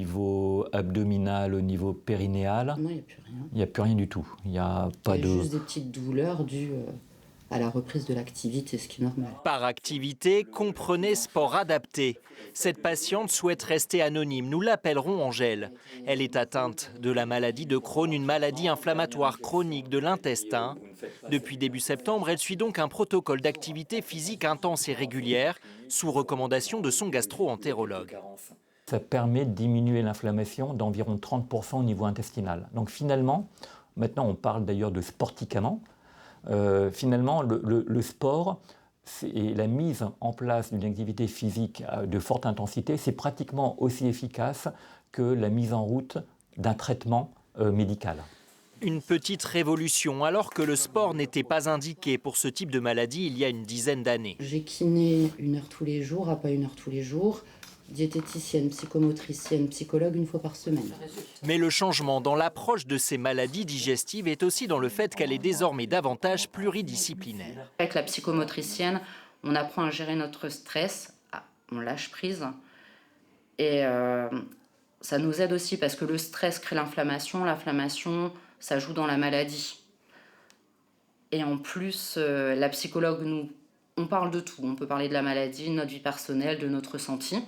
Au niveau abdominal, au niveau périnéal, Non, il n'y a plus rien. il n'y a plus rien du tout. Il n'y a pas Il y a de... juste des petites douleurs dues à la reprise de l'activité, ce qui est normal. Par activité, comprenez sport adapté. Cette patiente souhaite rester anonyme. Nous l'appellerons Angèle. Elle est atteinte de la maladie de Crohn, une maladie inflammatoire chronique de l'intestin. Depuis début septembre, elle suit donc un protocole d'activité physique intense et régulière, sous recommandation de son gastro-entérologue. Ça permet de diminuer l'inflammation d'environ 30% au niveau intestinal. Donc finalement, maintenant on parle d'ailleurs de sporticament, finalement le sport et la mise en place d'une activité physique de forte intensité, c'est pratiquement aussi efficace que la mise en route d'un traitement médical. Une petite révolution, alors que le sport n'était pas indiqué pour ce type de maladie il y a une dizaine d'années. J'ai kiné 1 heure tous les jours, pas 1 heure tous les jours. Diététicienne, psychomotricienne, psychologue 1 fois par semaine. Mais le changement dans l'approche de ces maladies digestives est aussi dans le fait qu'elle est désormais davantage pluridisciplinaire. Avec la psychomotricienne, on apprend à gérer notre stress, on lâche prise. Et ça nous aide aussi parce que le stress crée l'inflammation, ça joue dans la maladie. Et en plus, la psychologue, on parle de tout. On peut parler de la maladie, de notre vie personnelle, de notre ressenti.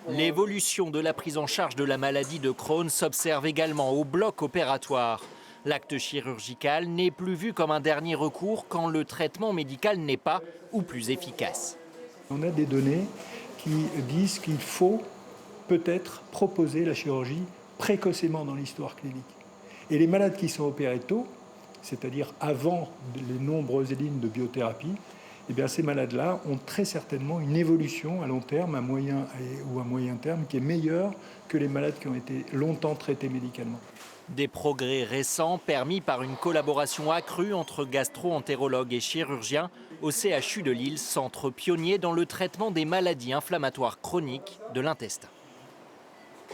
L'évolution de la prise en charge de la maladie de Crohn s'observe également au bloc opératoire. L'acte chirurgical n'est plus vu comme un dernier recours quand le traitement médical n'est pas ou plus efficace. On a des données qui disent qu'il faut peut-être proposer la chirurgie précocement dans l'histoire clinique. Et les malades qui sont opérés tôt, c'est-à-dire avant les nombreuses lignes de biothérapie, eh bien ces malades-là ont très certainement une évolution à long terme, à moyen ou à moyen terme, qui est meilleure que les malades qui ont été longtemps traités médicalement. Des progrès récents permis par une collaboration accrue entre gastro-entérologues et chirurgiens au CHU de Lille, centre pionnier dans le traitement des maladies inflammatoires chroniques de l'intestin.